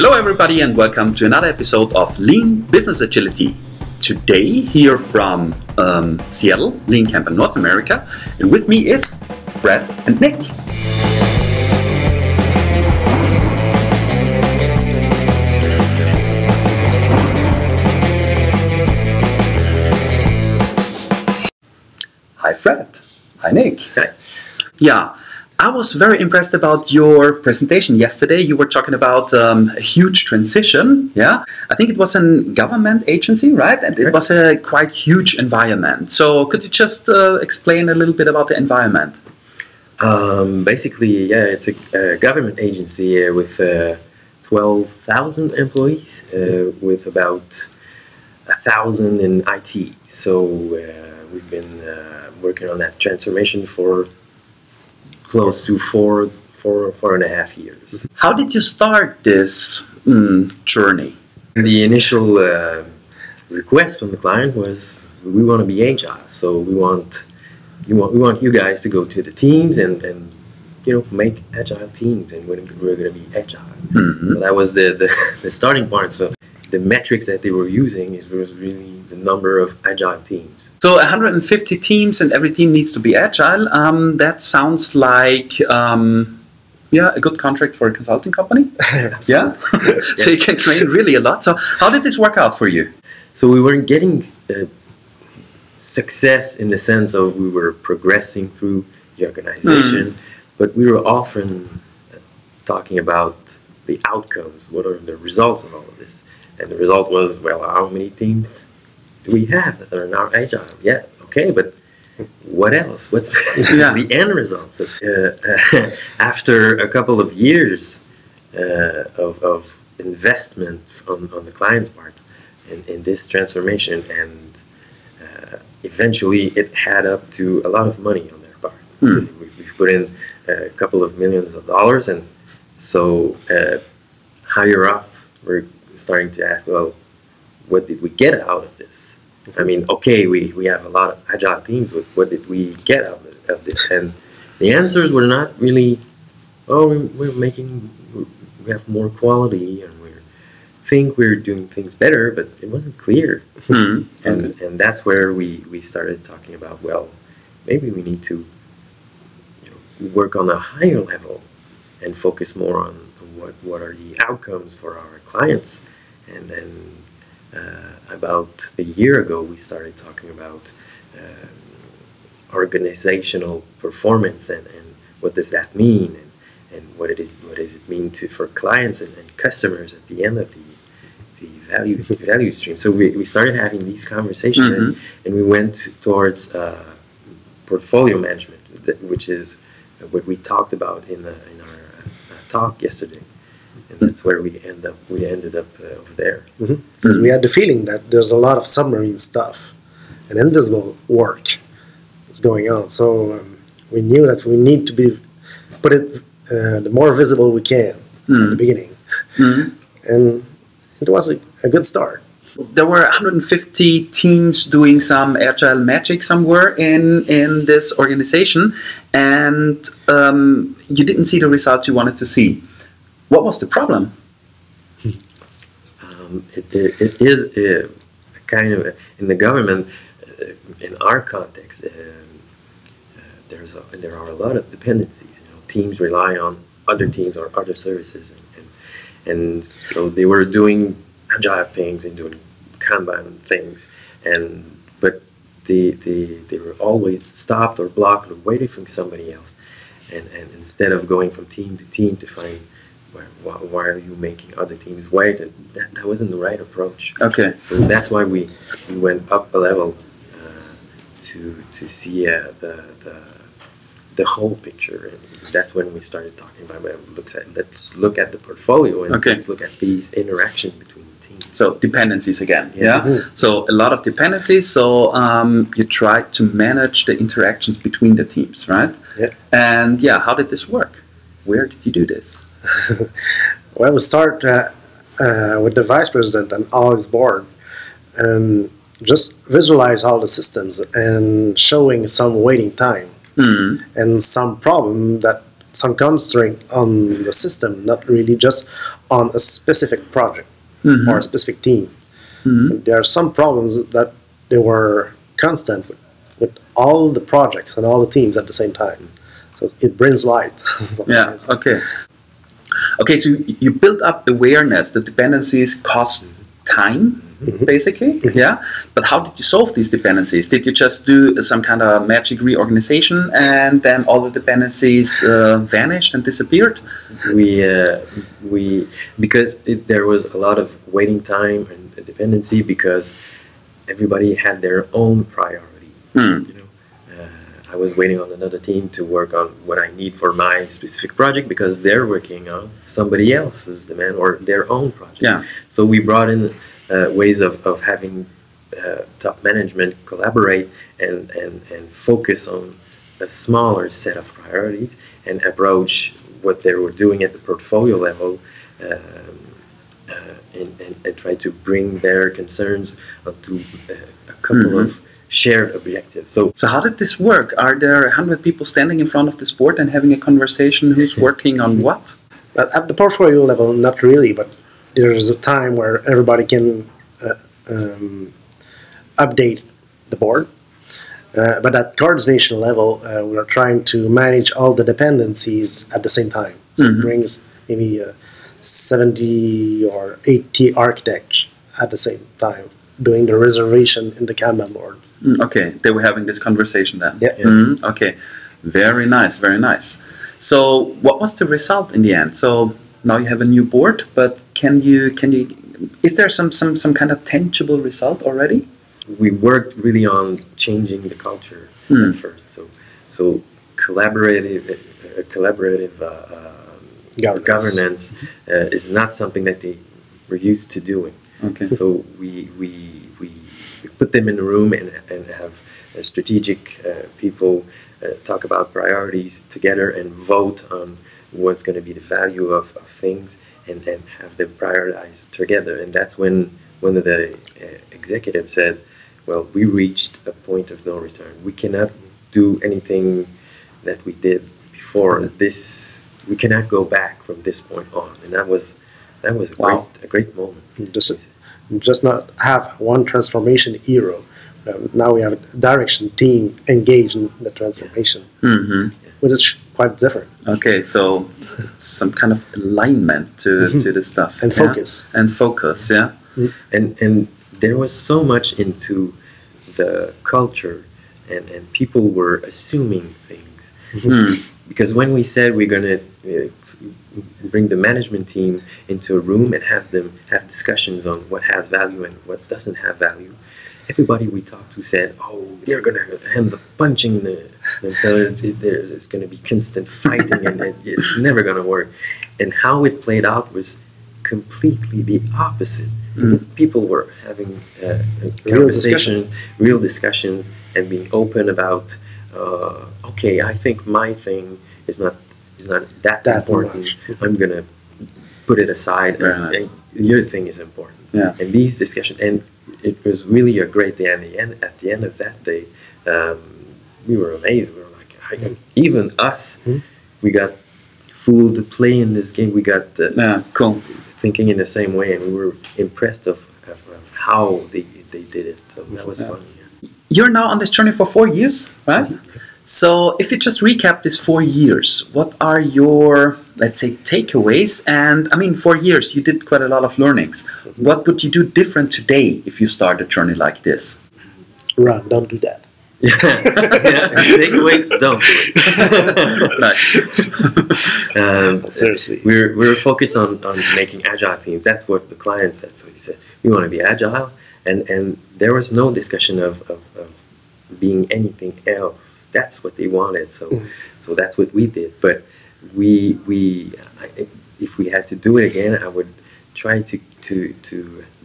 Hello everybody and welcome to another episode of Lean Business Agility. Today here from Seattle, Lean Camp in North America, and with me is Fred and Nick. Hi Fred. Hi Nick. Hi. Yeah. I was very impressed about your presentation yesterday. You were talking about a huge transition. Yeah, I think it was a government agency, right? And it was a quite huge environment. So could you just explain a little bit about the environment? Basically, yeah, it's a government agency with 12,000 employees, with about 1,000 in IT. So we've been working on that transformation for close to four and a half years. How did you start this journey? The initial request from the client was, we want to be agile, so we want you guys to go to the teams and make agile teams, and we're going to be agile. Mm-hmm. So that was the starting point. So the metrics that they were using was really the number of agile teams. So 150 teams and every team needs to be agile. That sounds like a good contract for a consulting company. Yeah. So you can train really a lot. So how did this work out for you? So we weren't getting success in the sense of we were progressing through the organization, but we were often talking about the outcomes. What are the results of all of this? And the result was, well, how many teams do we have that are now agile? Yeah, okay, but what else? What's the end results? After a couple of years of investment on the client's part in this transformation, and eventually it had up to a lot of money on their part. We put in a couple of millions of dollars, and so higher up we're starting to ask, well, what did we get out of this? I mean, okay, we have a lot of agile teams, but what did we get out of this? And the answers were not really, we have more quality, and we think we're doing things better, but it wasn't clear. And that's where we started talking about, well, maybe we need to work on a higher level and focus more on what are the outcomes for our clients. And then about a year ago, we started talking about organizational performance and what does that mean, and what does it mean for clients and customers at the end of the value stream. So we started having these conversations, and we went towards portfolio management, which is what we talked about in our talk yesterday. And that's where we ended up over there. Because we had the feeling that there's a lot of submarine stuff and invisible work is going on. So we knew that we need to put it the more visible we can at the beginning. And it was a good start. There were 150 teams doing some agile magic somewhere in this organization, and you didn't see the results you wanted to see. What was the problem? It is a kind of, in the government, in our context, there are a lot of dependencies. Teams rely on other teams or other services, and so they were doing agile things and doing Kanban things, but they were always stopped or blocked or waiting for somebody else, and instead of going from team to team to find why are you making other teams wait? And that wasn't the right approach. Okay. So that's why we went up a level to see the whole picture. And that's when we started talking about, let's look at the portfolio, and let's look at these interactions between the teams. So dependencies again. Yeah. So a lot of dependencies. So you tried to manage the interactions between the teams, right? Yeah. And how did this work? Where did you do this? Well, we start with the vice president and all his board, and just visualize all the systems and showing some waiting time and some problem, that some constraint on the system, not really just on a specific project or a specific team. There are some problems that they were constant with all the projects and all the teams at the same time. So it brings light. Yeah, okay. Okay, so you build up awareness that dependencies cost time, basically, yeah? But how did you solve these dependencies? Did you just do some kind of magic reorganization and then all the dependencies vanished and disappeared? Because there was a lot of waiting time and dependency because everybody had their own priority. You know, I was waiting on another team to work on what I need for my specific project because they're working on somebody else's demand or their own project. Yeah. So we brought in ways of having top management collaborate and focus on a smaller set of priorities and approach what they were doing at the portfolio level and try to bring their concerns to a couple of shared objectives. So how did this work? Are there 100 people standing in front of this board and having a conversation who's working on what? At the portfolio level, not really, but there's a time where everybody can update the board. But at coordination level, we're trying to manage all the dependencies at the same time. So it brings maybe 70 or 80 architects at the same time doing the reservation in the Kanban board. Okay, they were having this conversation then. Yeah. Okay, very nice, very nice. So what was the result in the end? So now you have a new board, but can you is there some kind of tangible result already? We worked really on changing the culture at first. So collaborative governance is not something that they were used to doing. Okay. So we put them in a room and have strategic people talk about priorities together and vote on what's going to be the value of things and have them prioritize together. And that's when one of the executives said, well, we reached a point of no return. We cannot do anything that we did before this. We cannot go back from this point on. And that was a great moment. Just not have one transformation hero. Now we have a direction team engaged in the transformation, which is quite different. Okay, so some kind of alignment to the stuff. And focus. And focus, yeah. And there was so much into the culture and people were assuming things. Because when we said we're going to bring the management team into a room and have them have discussions on what has value and what doesn't have value, everybody we talked to said, oh, they're going to end up punching themselves. It's going to be constant fighting and it's never going to work. And how it played out was completely the opposite. People were having real discussions and being open about okay, I think my thing is not that important. I'm gonna put it aside, and your thing is important. Yeah. And these discussions, and it was really a great day. And at the end of that day, we were amazed. We were like, even us, we got fooled to play in this game. We got cool. Thinking in the same way, and we were impressed of how they did it. So that was fun. Yeah. You're now on this journey for 4 years, right? So if you just recap these 4 years, what are your, let's say, takeaways? And I mean, 4 years, you did quite a lot of learnings. What would you do different today if you start a journey like this? Run, don't do that. Takeaway, don't do it. Seriously. We're focused on making agile teams. That's what the client said. So he said, we want to be agile. And there was no discussion of being anything else. That's what they wanted. So that's what we did. But if we had to do it again, I would try to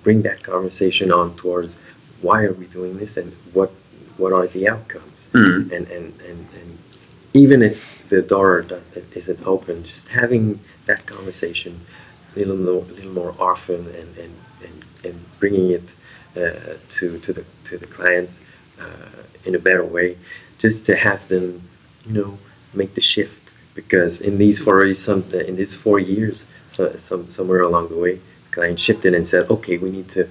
bring that conversation on towards why are we doing this and what are the outcomes. And even if the door isn't open, just having that conversation a little more often and bringing it to the clients in a better way, just to have them, make the shift because in these 4 years, somewhere along the way, the client shifted and said, okay, we need to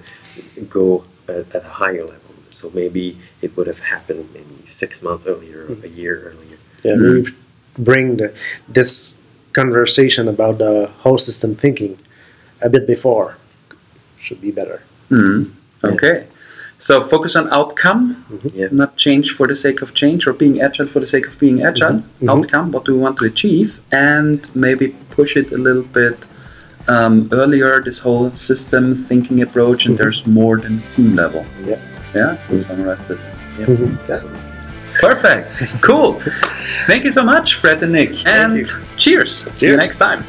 go at a higher level. So maybe it would have happened maybe 6 months earlier or a year earlier. Yeah, maybe bring this conversation about the whole system thinking a bit before should be better. Okay. So focus on outcome, not change for the sake of change or being agile for the sake of being agile. Outcome, what do we want to achieve, and maybe push it a little bit earlier, this whole system thinking approach, and there's more than team level. Yeah, we'll summarize this. Perfect. Cool. Thank you so much, Fred and Nick. And cheers. See you next time.